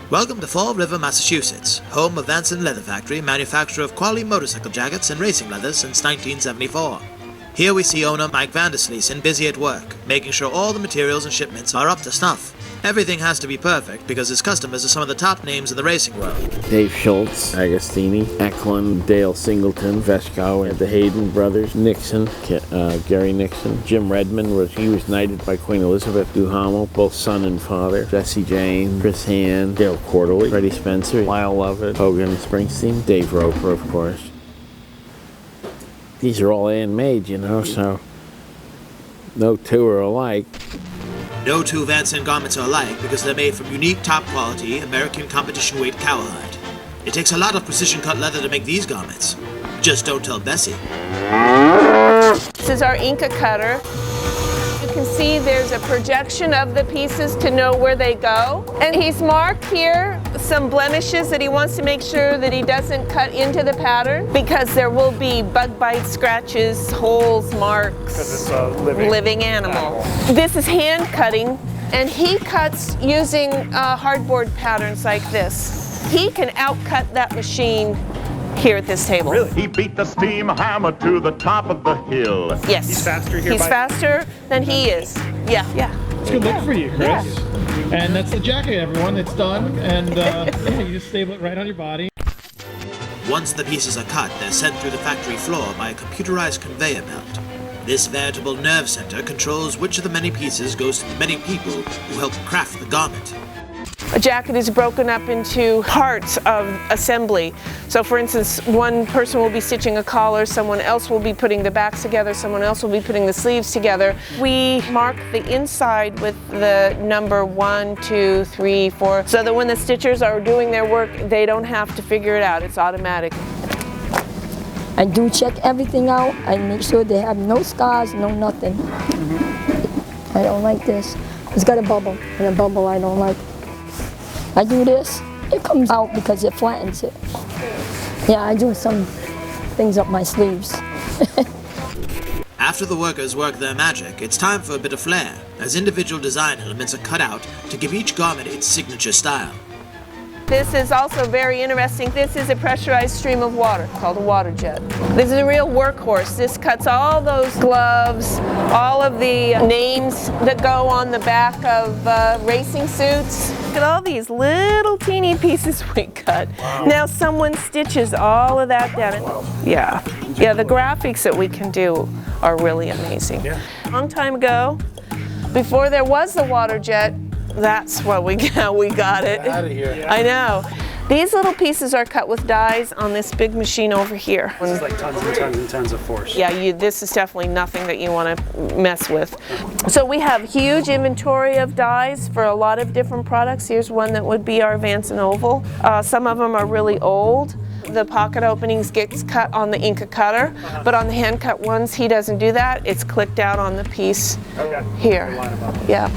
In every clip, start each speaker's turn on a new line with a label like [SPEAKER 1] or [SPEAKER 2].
[SPEAKER 1] Welcome to Fall River, Massachusetts, home of Vanson Leather Factory, manufacturer of quality motorcycle jackets and racing leathers since 1974. Here we see owner Mike Vandersleesen busy at work, making sure all the materials and shipments are up to snuff. Everything has to be perfect because his customers are some of the top names in the racing world.
[SPEAKER 2] Dave Schultz, Agostini, Eklund, Dale Singleton, Veshkow, the Hayden brothers, Nixon, Gary Nixon, Jim Redmond, he was knighted by Queen Elizabeth, Duhamel, both son and father, Jesse James, Chris Hand, Dale Quarterly, Freddie Spencer, Lyle Lovett, Hogan Springsteen, Dave Roper, of course. These are all handmade, you know, so no two are alike.
[SPEAKER 1] No two Vanson garments are alike because they're made from unique, top-quality, American competition-weight cowhide. It takes a lot of precision-cut leather to make these garments. Just don't tell Bessie.
[SPEAKER 3] This is our Inca cutter. You can see there's a projection of the pieces to know where they go. And he's marked here some blemishes that he wants to make sure that he doesn't cut into the pattern because there will be bug bites, scratches, holes, marks.
[SPEAKER 4] Because it's a living
[SPEAKER 3] animal. This is hand cutting, and he cuts using hardboard patterns like this. He can outcut that machine here at this table.
[SPEAKER 4] Really?
[SPEAKER 5] He beat the steam hammer to the top of the hill.
[SPEAKER 3] Yes.
[SPEAKER 4] He's faster here.
[SPEAKER 3] He's faster than he is. Yeah.
[SPEAKER 6] It's good look for you, Chris.
[SPEAKER 3] Yeah.
[SPEAKER 6] And that's the jacket, everyone. It's done, and yeah, you just stable it right on your body.
[SPEAKER 1] Once the pieces are cut, they're sent through the factory floor by a computerized conveyor belt. This veritable nerve center controls which of the many pieces goes to the many people who help craft the garment.
[SPEAKER 3] A jacket is broken up into parts of assembly. So for instance, one person will be stitching a collar, someone else will be putting the backs together, someone else will be putting the sleeves together. We mark the inside with the number 1, 2, 3, 4, so that when the stitchers are doing their work, they don't have to figure it out. It's automatic.
[SPEAKER 7] I do check everything out. I make sure they have no scars, no nothing. I don't like this. It's got a bubble, and a bubble I don't like. I do this, it comes out because it flattens it. Yeah, I do some things up my sleeves.
[SPEAKER 1] After the workers work their magic, it's time for a bit of flair, as individual design elements are cut out to give each garment its signature style.
[SPEAKER 3] This is also very interesting. This is a pressurized stream of water called a water jet. This is a real workhorse. This cuts all those gloves, all of the names that go on the back of racing suits. Look at all these little teeny pieces we cut. Wow. Now someone stitches all of that down. Wow. Yeah, the graphics that we can do are really amazing. Yeah. A long time ago, before there was the water jet, that's what we got it.
[SPEAKER 6] Get out of here.
[SPEAKER 3] I know. These little pieces are cut with dies on this big machine over here.
[SPEAKER 4] This is like tons and tons and tons of force.
[SPEAKER 3] Yeah, this is definitely nothing that you want to mess with. So we have huge inventory of dies for a lot of different products. Here's one that would be our Vanson Oval. Some of them are really old. The pocket openings gets cut on the Inca cutter, but on the hand cut ones, he doesn't do that. It's clicked out on the piece here. Yeah.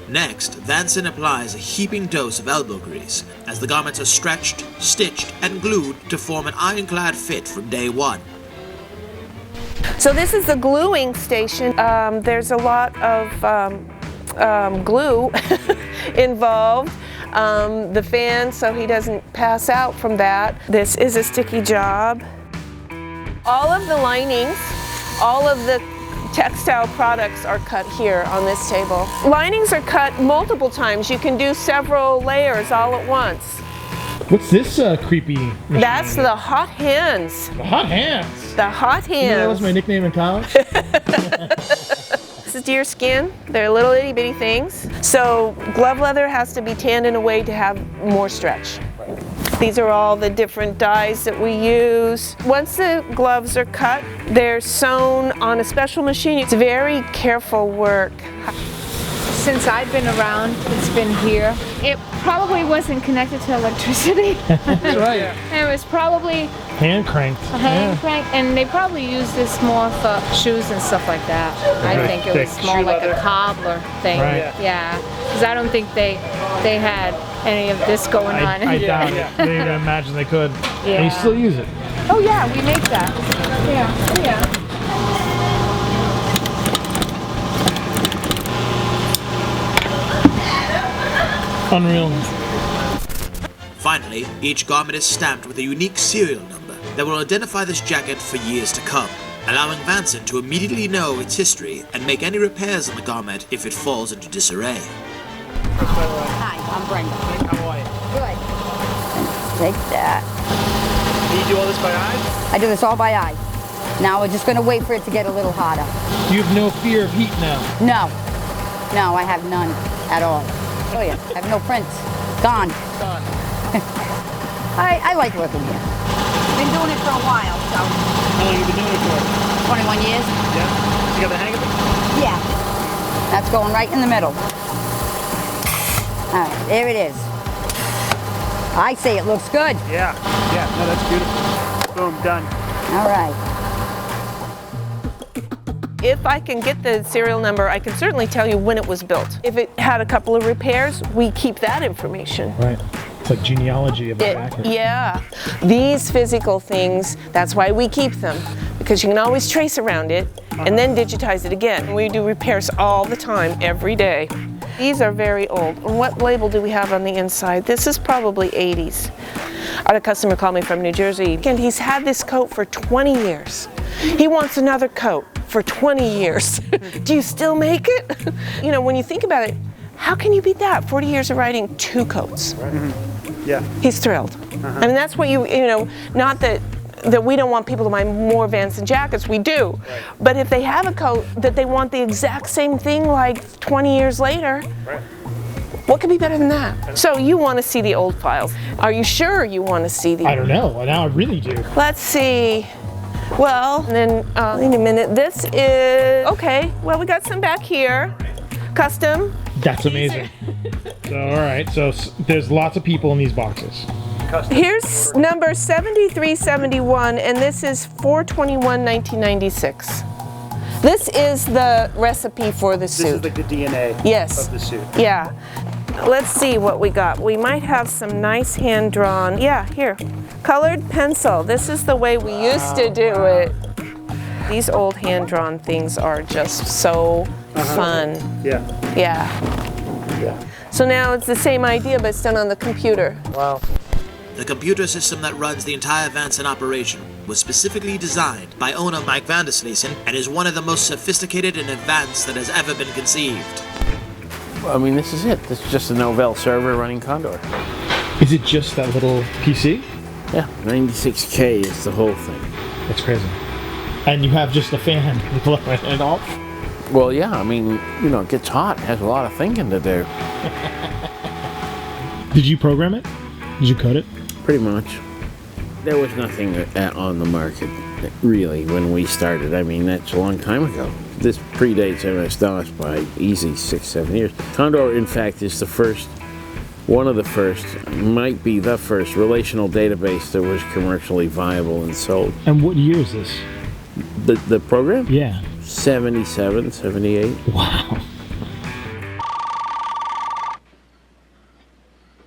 [SPEAKER 1] Next, Vanson applies a heaping dose of elbow grease as the garments are stretched, stitched, and glued to form an ironclad fit from day one.
[SPEAKER 3] So this is the gluing station. There's a lot of glue involved. The fan, so he doesn't pass out from that. This is a sticky job. All of the linings, all of the textile products are cut here on this table. Linings are cut multiple times. You can do several layers all at once.
[SPEAKER 6] What's this creepy machine?
[SPEAKER 3] That's the hot hands.
[SPEAKER 6] The hot hands?
[SPEAKER 3] The hot hands.
[SPEAKER 6] You know that was my nickname in college?
[SPEAKER 3] This is deer skin. They're little itty bitty things. So glove leather has to be tanned in a way to have more stretch. These are all the different dyes that we use. Once the gloves are cut, they're sewn on a special machine. It's very careful work.
[SPEAKER 8] Since I've been around, it's been here. It probably wasn't connected to electricity.
[SPEAKER 6] That's right.
[SPEAKER 8] And it was probably
[SPEAKER 6] hand cranked.
[SPEAKER 8] Cranked, and they probably used this more for shoes and stuff like that. I think it was more like a cobbler thing.
[SPEAKER 6] Right.
[SPEAKER 8] Yeah, because I don't think they had any of this going on.
[SPEAKER 6] I doubt it. I didn't imagine they could.
[SPEAKER 8] Yeah.
[SPEAKER 6] And you still use it.
[SPEAKER 8] Oh yeah, we make that. Yeah. Oh yeah.
[SPEAKER 6] Unreal.
[SPEAKER 1] Finally, each garment is stamped with a unique serial number that will identify this jacket for years to come, allowing Vanson to immediately know its history and make any repairs on the garment if it falls into disarray.
[SPEAKER 9] Hi, I'm Brenda.
[SPEAKER 4] How are you?
[SPEAKER 9] Good. Take that.
[SPEAKER 4] Do you do all this by eye?
[SPEAKER 9] I do this all by eye. Now we're just going to wait for it to get a little hotter.
[SPEAKER 6] You have no fear of heat now.
[SPEAKER 9] No. No, I have none at all. Oh yeah, I have no prints. Gone.
[SPEAKER 6] Gone.
[SPEAKER 9] I like working here. Been doing it for a while, so.
[SPEAKER 4] How long have you been doing it for?
[SPEAKER 9] 21 years?
[SPEAKER 4] Yeah? You got the hang of it?
[SPEAKER 9] Yeah. That's going right in the middle. All right, there it is. I say it looks good.
[SPEAKER 4] Yeah. Yeah, no, that's beautiful. Boom, done.
[SPEAKER 9] All right.
[SPEAKER 3] If I can get the serial number, I can certainly tell you when it was built. If it had a couple of repairs, we keep that information.
[SPEAKER 6] Right. It's like genealogy of the jacket.
[SPEAKER 3] Yeah. These physical things, that's why we keep them, because you can always trace around it and then digitize it again. We do repairs all the time, every day. These are very old. And what label do we have on the inside? This is probably 80s. I had a customer call me from New Jersey, and he's had this coat for 20 years. He wants another coat for 20 years. Do you still make it? You know, when you think about it, how can you beat that? 40 years of riding 2 coats.
[SPEAKER 4] Right. Mm-hmm. Yeah.
[SPEAKER 3] He's thrilled. I mean, that's what you know, not that we don't want people to buy more Vanson jackets, we do.
[SPEAKER 4] Right.
[SPEAKER 3] But if they have a coat that they want the exact same thing like 20 years later,
[SPEAKER 4] Right.
[SPEAKER 3] what could be better than that? So you want to see the old files. Are you sure you want to see the?
[SPEAKER 6] I don't know. Now I really do.
[SPEAKER 3] Let's see. Well, then, wait a minute. This is, okay, well, we got some back here. Custom.
[SPEAKER 6] That's amazing. So, all right. So there's lots of people in these boxes.
[SPEAKER 3] Here's number 7371, and this is 4/21/1996. This is the recipe for the suit.
[SPEAKER 4] This is like the DNA
[SPEAKER 3] Yes.
[SPEAKER 4] of the suit.
[SPEAKER 3] Yeah. Let's see what we got. We might have some nice hand-drawn, yeah, here. Colored pencil. This is the way we used to do it. These old hand-drawn things are just so fun.
[SPEAKER 4] Yeah.
[SPEAKER 3] Yeah.
[SPEAKER 4] Yeah.
[SPEAKER 3] So now it's the same idea, but it's done on the computer.
[SPEAKER 4] Wow.
[SPEAKER 1] The computer system that runs the entire Vanson operation was specifically designed by owner Mike Vandersleesen and is one of the most sophisticated and advanced that has ever been conceived.
[SPEAKER 2] I mean, this is it. This is just a Novell server running Condor.
[SPEAKER 6] Is it just that little PC?
[SPEAKER 2] Yeah, 96K is the whole thing.
[SPEAKER 6] That's crazy. And you have just a fan blowing it off?
[SPEAKER 2] Well, yeah, I mean, you know, it gets hot. It has a lot of thinking to do.
[SPEAKER 6] Did you program it? Did you code it?
[SPEAKER 2] Pretty much. There was nothing on the market, really, when we started. I mean, that's a long time ago. This predates MS-DOS by easy 6-7 years. Condor, in fact, is the first, one of the first, might be the first relational database that was commercially viable and sold.
[SPEAKER 6] And what year is this?
[SPEAKER 2] The program?
[SPEAKER 6] Yeah.
[SPEAKER 2] 77, 78.
[SPEAKER 6] Wow.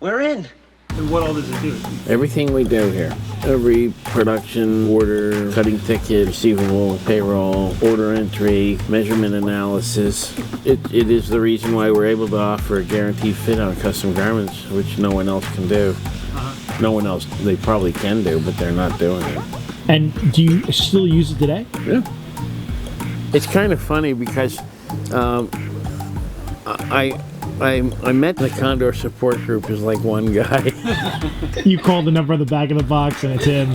[SPEAKER 1] We're in.
[SPEAKER 4] And what all does it do?
[SPEAKER 2] Everything we do here. Every production order, cutting ticket, receivable, payroll, order entry, measurement analysis. It is the reason why we're able to offer a guaranteed fit on custom garments, which no one else can do. No one else, they probably can do, but they're not doing it.
[SPEAKER 6] And do you still use it today?
[SPEAKER 2] Yeah. It's kind of funny because I met the Condor support group as like one guy.
[SPEAKER 6] You call the number on the back of the box and it's him.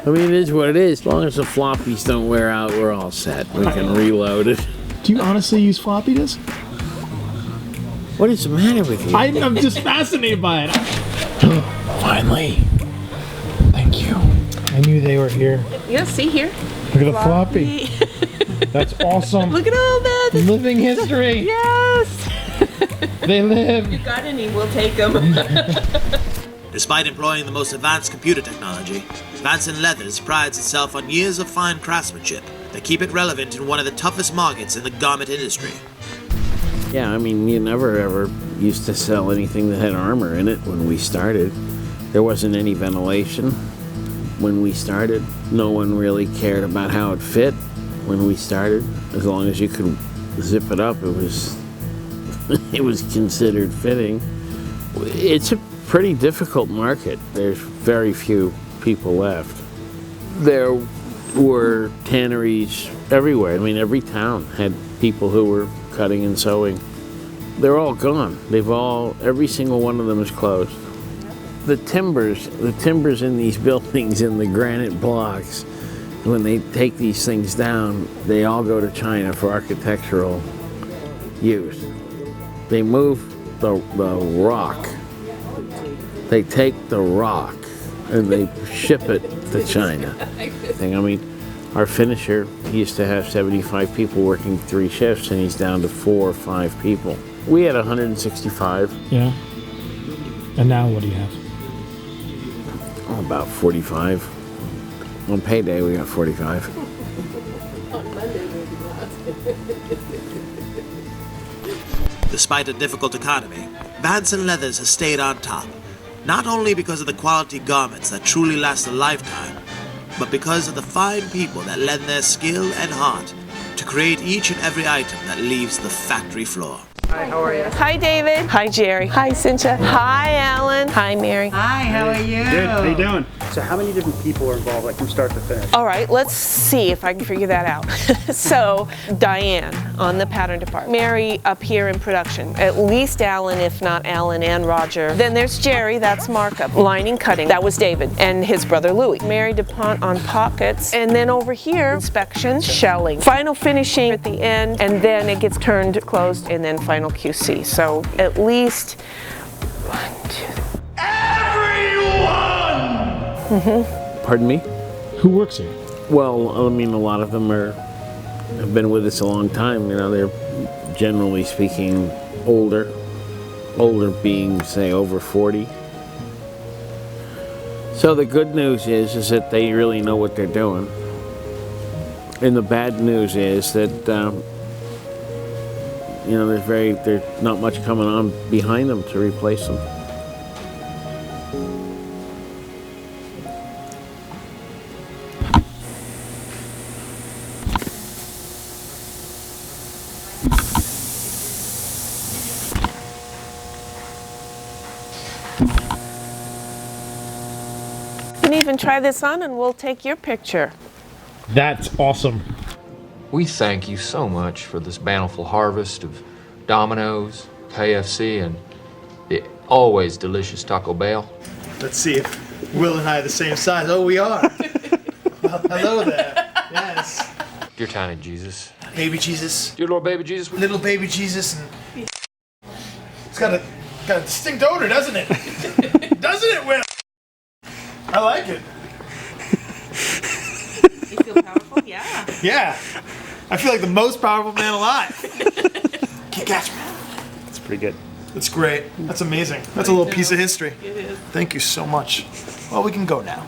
[SPEAKER 2] I mean, it is what it is. As long as the floppies don't wear out, we're all set. We can reload it.
[SPEAKER 6] Do you honestly use floppy disk?
[SPEAKER 2] What is the matter with you?
[SPEAKER 6] I'm just fascinated by it. Finally. Thank you. I knew they were here.
[SPEAKER 3] Yeah, see here?
[SPEAKER 6] Look at the floppy. That's awesome.
[SPEAKER 3] Look at all that.
[SPEAKER 6] Living history.
[SPEAKER 3] Yes.
[SPEAKER 6] They live.
[SPEAKER 3] If you got any, we'll take them.
[SPEAKER 1] Despite employing the most advanced computer technology, Vanson Leathers prides itself on years of fine craftsmanship that keep it relevant in one of the toughest markets in the garment industry.
[SPEAKER 2] Yeah, I mean, you never ever used to sell anything that had armor in it when we started. There wasn't any ventilation when we started. No one really cared about how it fit when we started. As long as you could zip it up, it was it was considered fitting. It's a pretty difficult market. There's very few people left. There were tanneries everywhere. I mean, every town had people who were cutting and sewing. They're all gone. Every single one of them is closed. The timbers in these buildings, in the granite blocks, when they take these things down, they all go to China for architectural use. They move the rock. They take the rock and they ship it to China. I mean, our finisher, he used to have 75 people working 3 shifts, and he's down to 4 or 5 people. We had 165.
[SPEAKER 6] Yeah. And now what do you have?
[SPEAKER 2] Oh, about 45. On payday, we got 45.
[SPEAKER 1] Despite a difficult economy, Vanson Leathers has stayed on top, not only because of the quality garments that truly last a lifetime, but because of the fine people that lend their skill and heart to create each and every item that leaves the factory floor.
[SPEAKER 4] Hi, how are you?
[SPEAKER 3] Hi, David. Hi, Jerry. Hi, Cynthia. Hi, Alan. Hi, Mary.
[SPEAKER 10] Hi, how are you?
[SPEAKER 4] Good, how you doing? So how many different people are involved, like from start to finish?
[SPEAKER 3] All right, let's see if I can figure that out. So, Diane on the pattern department. Mary up here in production. At least Alan, if not Alan and Roger. Then there's Jerry, that's markup. Lining, cutting, that was David. And his brother Louis. Mary DuPont on pockets. And then over here, inspection, shelling. Final finishing at the end, and then it gets turned, closed, and then final QC. So at least 1, 2.
[SPEAKER 2] Everyone! Pardon me?
[SPEAKER 6] Who works here?
[SPEAKER 2] Well, I mean, a lot of them have been with us a long time. You know, they're generally speaking older being, say, over 40. So the good news is that they really know what they're doing. And the bad news is that you know, there's not much coming on behind them to replace them.
[SPEAKER 3] You can even try this on and we'll take your picture.
[SPEAKER 6] That's awesome.
[SPEAKER 11] We thank you so much for this bountiful harvest of Domino's, KFC, and the always delicious Taco Bell.
[SPEAKER 1] Let's see if Will and I are the same size. Oh, we are. Well, hello there. Yes.
[SPEAKER 11] Dear tiny Jesus.
[SPEAKER 1] Baby Jesus.
[SPEAKER 11] Dear Lord baby Jesus.
[SPEAKER 1] Little baby Jesus. And it's got a distinct odor, doesn't it? Doesn't it, Will? I like it.
[SPEAKER 3] You feel powerful? Yeah.
[SPEAKER 1] Yeah. I feel like the most powerful man alive. Can't catch me.
[SPEAKER 4] It's pretty good.
[SPEAKER 1] That's great. That's amazing. That's a little piece of history.
[SPEAKER 3] It is.
[SPEAKER 1] Thank you so much. Well, we can go now.